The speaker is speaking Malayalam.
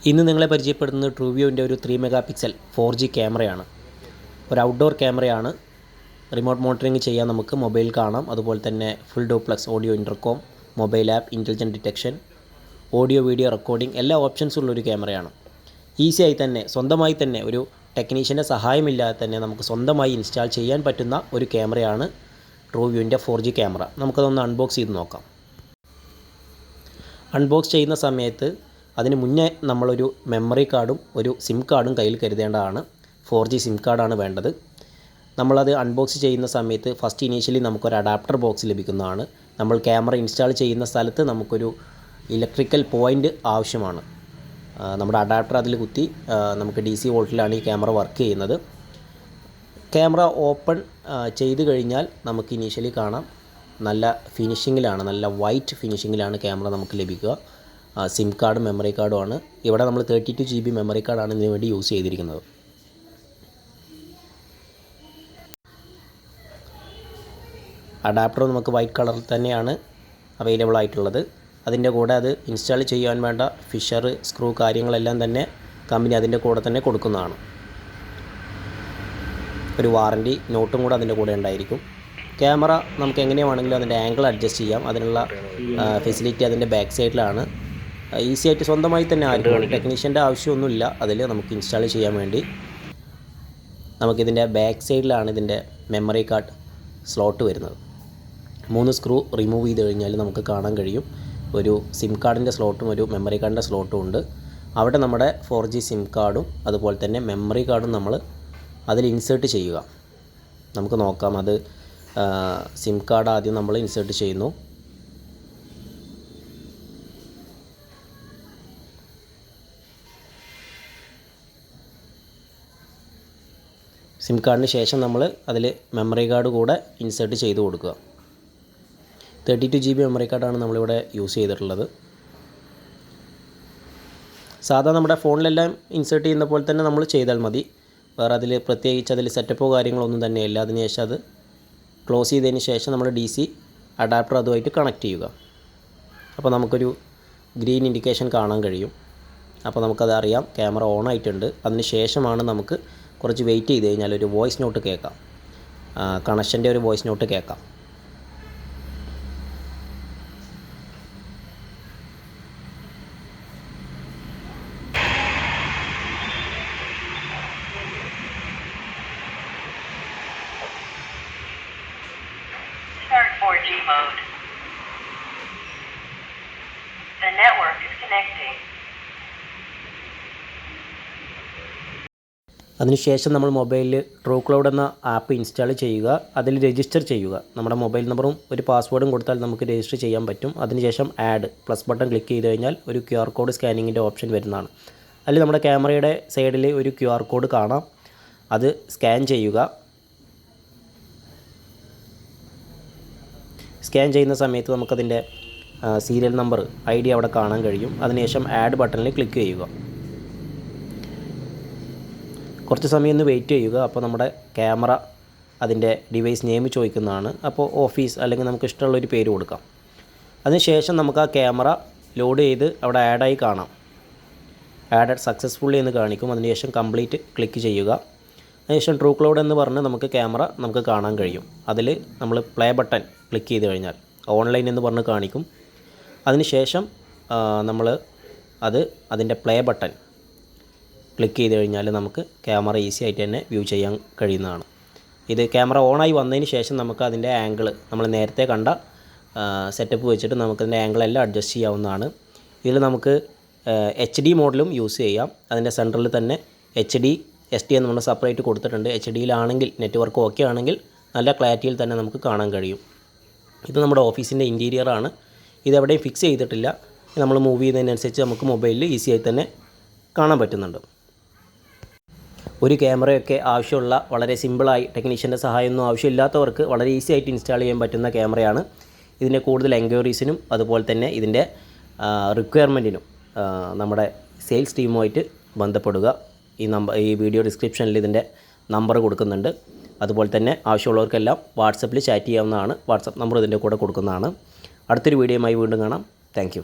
ഇന്ന് നിങ്ങളെ പരിചയപ്പെടുന്നത് ട്രൂവ്യൂവിൻ്റെ ഒരു 3 മെഗാ പിക്സൽ 4G ക്യാമറയാണ്. ഒരു ഔട്ട്ഡോർ ക്യാമറയാണ്. റിമോട്ട് മോണിറ്ററിംഗ് ചെയ്യാൻ നമുക്ക് മൊബൈൽ കാണാം. അതുപോലെ തന്നെ full duplex audio intercom, mobile app, intelligent detection, audio video recording എല്ലാ ഓപ്ഷൻസും ഉള്ളൊരു ക്യാമറയാണ്. ഈസിയായി തന്നെ സ്വന്തമായി തന്നെ ഒരു ടെക്നീഷ്യൻ്റെ സഹായമില്ലാതെ തന്നെ നമുക്ക് സ്വന്തമായി ഇൻസ്റ്റാൾ ചെയ്യാൻ പറ്റുന്ന ഒരു ക്യാമറയാണ് ട്രൂവ്യൂവിൻ്റെ 4G ക്യാമറ. നമുക്കതൊന്ന് അൺബോക്സ് ചെയ്ത് നോക്കാം. അൺബോക്സ് ചെയ്യുന്ന സമയത്ത് അതിന് മുന്നേ നമ്മളൊരു മെമ്മറി കാർഡും ഒരു സിം കാർഡും കയ്യിൽ കരുതേണ്ടതാണ്. 4G സിം കാർഡാണ് വേണ്ടത്. നമ്മളത് അൺബോക്സ് ചെയ്യുന്ന സമയത്ത് ഫസ്റ്റ് ഇനീഷ്യലി നമുക്കൊരു അഡാപ്റ്റർ ബോക്സ് ലഭിക്കുന്നതാണ്. നമ്മൾ ക്യാമറ ഇൻസ്റ്റാൾ ചെയ്യുന്ന സ്ഥലത്ത് നമുക്കൊരു ഇലക്ട്രിക്കൽ പോയിൻ്റ് ആവശ്യമാണ്. നമ്മുടെ അഡാപ്റ്റർ അതിൽ കുത്തി നമുക്ക് DC വോൾട്ടിലാണ് ഈ ക്യാമറ വർക്ക് ചെയ്യുന്നത്. ക്യാമറ ഓപ്പൺ ചെയ്ത് കഴിഞ്ഞാൽ നമുക്ക് ഇനീഷ്യലി കാണാം നല്ല ഫിനിഷിങ്ങിലാണ്, നല്ല വൈറ്റ് ഫിനിഷിങ്ങിലാണ് ക്യാമറ നമുക്ക് ലഭിക്കുക. സിം കാർഡും മെമ്മറി കാർഡുമാണ്. ഇവിടെ നമ്മൾ 32 GB മെമ്മറി കാർഡാണ് ഇതിനു വേണ്ടി യൂസ് ചെയ്തിരിക്കുന്നത്. അഡാപ്റ്റർ നമുക്ക് വൈറ്റ് കളറിൽ തന്നെയാണ് അവൈലബിൾ ആയിട്ടുള്ളത്. അതിൻ്റെ കൂടെ അത് ഇൻസ്റ്റാൾ ചെയ്യാൻ വേണ്ട ഫിഷർ, സ്ക്രൂ കാര്യങ്ങളെല്ലാം തന്നെ കമ്പനി അതിൻ്റെ കൂടെ തന്നെ കൊടുക്കുന്നതാണ്. ഒരു വാറൻറ്റി നോട്ടും കൂടെ അതിൻ്റെ കൂടെ ഉണ്ടായിരിക്കും. ക്യാമറ നമുക്ക് എങ്ങനെയാണെങ്കിലും അതിൻ്റെ ആംഗിൾ അഡ്ജസ്റ്റ് ചെയ്യാം. അതിനുള്ള ഫെസിലിറ്റി അതിൻ്റെ ബാക്ക് സൈഡിലാണ്. ഈസി ആയിട്ട് സ്വന്തമായി തന്നെ ആയിരിക്കും, ടെക്നീഷ്യൻ്റെ ആവശ്യമൊന്നുമില്ല അതിൽ നമുക്ക് ഇൻസ്റ്റാൾ ചെയ്യാൻ വേണ്ടി. നമുക്കിതിൻ്റെ ബാക്ക് സൈഡിലാണ് ഇതിൻ്റെ മെമ്മറി കാർഡ് സ്ലോട്ട് വരുന്നത്. 3 സ്ക്രൂ റിമൂവ് ചെയ്ത് കഴിഞ്ഞാൽ നമുക്ക് കാണാൻ കഴിയും ഒരു സിം കാർഡിൻ്റെ സ്ലോട്ടും ഒരു മെമ്മറി കാർഡിൻ്റെ സ്ലോട്ടും ഉണ്ട്. അവിടെ നമ്മുടെ 4G സിം കാർഡും അതുപോലെ തന്നെ മെമ്മറി കാർഡും നമ്മൾ അതിൽ ഇൻസേർട്ട് ചെയ്യുക. നമുക്ക് നോക്കാം. അത് സിം കാർഡ് ആദ്യം നമ്മൾ ഇൻസേർട്ട് ചെയ്യുന്നു. സിം കാർഡിന് ശേഷം നമ്മൾ അതിൽ മെമ്മറി കാർഡ് കൂടെ ഇൻസേർട്ട് ചെയ്ത് കൊടുക്കുക. 32 GB മെമ്മറി കാർഡാണ് നമ്മളിവിടെ യൂസ് ചെയ്തിട്ടുള്ളത്. സാധാ നമ്മുടെ ഫോണിലെല്ലാം ഇൻസേർട്ട് ചെയ്യുന്ന പോലെ തന്നെ നമ്മൾ ചെയ്താൽ മതി. വേറെ അതിൽ പ്രത്യേകിച്ച് അതിൽ സെറ്റപ്പോ കാര്യങ്ങളൊന്നും തന്നെയില്ല. അതിനുശേഷം അത് ക്ലോസ് ചെയ്തതിന് ശേഷം നമ്മൾ DC അഡാപ്റ്റർ അതുമായിട്ട് കണക്ട് ചെയ്യുക. അപ്പോൾ നമുക്കൊരു ഗ്രീൻ ഇൻഡിക്കേഷൻ കാണാൻ കഴിയും. അപ്പോൾ നമുക്കത് അറിയാം ക്യാമറ ഓൺ ആയിട്ടുണ്ട്. അതിന് ശേഷമാണ് നമുക്ക് കുറച്ച് വെയിറ്റ് ചെയ്ത് കഴിഞ്ഞാൽ ഒരു വോയിസ് നോട്ട് കേൾക്കാം. കണക്ഷൻ്റെ ഒരു വോയിസ് നോട്ട് കേൾക്കാം. Start 4G mode. The network is connecting. അതിനുശേഷം നമ്മൾ മൊബൈലിൽ ട്രൂ ക്ലൗഡ് എന്ന ആപ്പ് ഇൻസ്റ്റാൾ ചെയ്യുക. അതിൽ രജിസ്റ്റർ ചെയ്യുക. നമ്മുടെ മൊബൈൽ നമ്പറും ഒരു പാസ്വേഡും കൊടുത്താൽ നമുക്ക് രജിസ്റ്റർ ചെയ്യാൻ പറ്റും. അതിനുശേഷം ആഡ് പ്ലസ് ബട്ടൺ ക്ലിക്ക് ചെയ്ത് കഴിഞ്ഞാൽ ഒരു QR കോഡ് സ്കാനിങ്ങിൻ്റെ ഓപ്ഷൻ വരുന്നതാണ്. അതിൽ നമ്മുടെ ക്യാമറയുടെ സൈഡിൽ ഒരു QR കോഡ് കാണാം. അത് സ്കാൻ ചെയ്യുക. സ്കാൻ ചെയ്യുന്ന സമയത്ത് നമുക്കതിൻ്റെ സീരിയൽ നമ്പർ ID അവിടെ കാണാൻ കഴിയും. അതിനുശേഷം ആഡ് ബട്ടണിൽ ക്ലിക്ക് ചെയ്യുക. കുറച്ച് സമയം ഒന്ന് വെയിറ്റ് ചെയ്യുക. അപ്പോൾ നമ്മുടെ ക്യാമറ അതിൻ്റെ ഡിവൈസ് നെയിം ചോദിക്കുന്നതാണ്. അപ്പോൾ ഓഫീസ് അല്ലെങ്കിൽ നമുക്ക് ഇഷ്ടമുള്ളൊരു പേര് കൊടുക്കാം. അതിനുശേഷം നമുക്ക് ആ ക്യാമറ ലോഡ് ചെയ്ത് അവിടെ ആഡായി കാണാം. ആഡഡ് സക്സസ്ഫുള്ളി എന്ന് കാണിക്കും. അതിനുശേഷം കംപ്ലീറ്റ് ക്ലിക്ക് ചെയ്യുക. അതിനുശേഷം ട്രൂ ക്ലൗഡ് എന്ന് പറഞ്ഞ് നമുക്ക് ക്യാമറ നമുക്ക് കാണാൻ കഴിയും. അതിൽ നമ്മൾ പ്ലേ ബട്ടൺ ക്ലിക്ക് ചെയ്ത് കഴിഞ്ഞാൽ ഓൺലൈൻ എന്ന് പറഞ്ഞ് കാണിക്കും. അതിനുശേഷം നമ്മൾ അതിൻ്റെ പ്ലേ ബട്ടൺ ക്ലിക്ക് ചെയ്ത് കഴിഞ്ഞാൽ നമുക്ക് ക്യാമറ ഈസി ആയിട്ട് തന്നെ വ്യൂ ചെയ്യാൻ കഴിയുന്നതാണ്. ഇത് ക്യാമറ ഓണായി വന്നതിന് ശേഷം നമുക്ക് അതിൻ്റെ ആംഗിൾ നമ്മൾ നേരത്തെ കണ്ട സെറ്റപ്പ് വെച്ചിട്ട് നമുക്കതിൻ്റെ ആംഗിളെല്ലാം അഡ്ജസ്റ്റ് ചെയ്യാവുന്നതാണ്. ഇതിൽ നമുക്ക് HD മോഡലും യൂസ് ചെയ്യാം. അതിൻ്റെ സെൻറ്ററിൽ തന്നെ HD SD എന്ന് നമ്മൾ സെപ്പറേറ്റ് കൊടുത്തിട്ടുണ്ട്. HDയിലാണെങ്കിൽ നെറ്റ്വർക്ക് ഓക്കെ ആണെങ്കിൽ നല്ല ക്ലാരിറ്റിയിൽ തന്നെ നമുക്ക് കാണാൻ കഴിയും. ഇത് നമ്മുടെ ഓഫീസിൻ്റെ ഇൻറ്റീരിയറാണ്. ഇതെവിടെയും ഫിക്സ് ചെയ്തിട്ടില്ല. നമ്മൾ മൂവ് ചെയ്യുന്നതിനനുസരിച്ച് നമുക്ക് മൊബൈലിൽ ഈസി ആയി തന്നെ കാണാൻ പറ്റുന്നുണ്ട്. ഒരു ക്യാമറയൊക്കെ ആവശ്യമുള്ള വളരെ സിമ്പിളായി ടെക്നീഷ്യൻ്റെ സഹായമൊന്നും ആവശ്യമില്ലാത്തവർക്ക് വളരെ ഈസി ആയിട്ട് ഇൻസ്റ്റാൾ ചെയ്യാൻ പറ്റുന്ന ക്യാമറയാണ്. ഇതിൻ്റെ കൂടുതൽ എൻക്വയറീസിനും അതുപോലെ തന്നെ ഇതിൻ്റെ റിക്വയർമെൻറ്റിനും നമ്മുടെ സെയിൽസ് ടീമുമായിട്ട് ബന്ധപ്പെടുക. ഈ വീഡിയോ ഡിസ്ക്രിപ്ഷനിൽ ഇതിൻ്റെ നമ്പർ കൊടുക്കുന്നുണ്ട്. അതുപോലെ തന്നെ ആവശ്യമുള്ളവർക്കെല്ലാം വാട്സപ്പിൽ ചാറ്റ് ചെയ്യാവുന്നതാണ്. വാട്സപ്പ് നമ്പർ ഇതിൻ്റെ കൂടെ കൊടുക്കുന്നതാണ്. അടുത്തൊരു വീഡിയോയുമായി വീണ്ടും കാണാം. Thank you.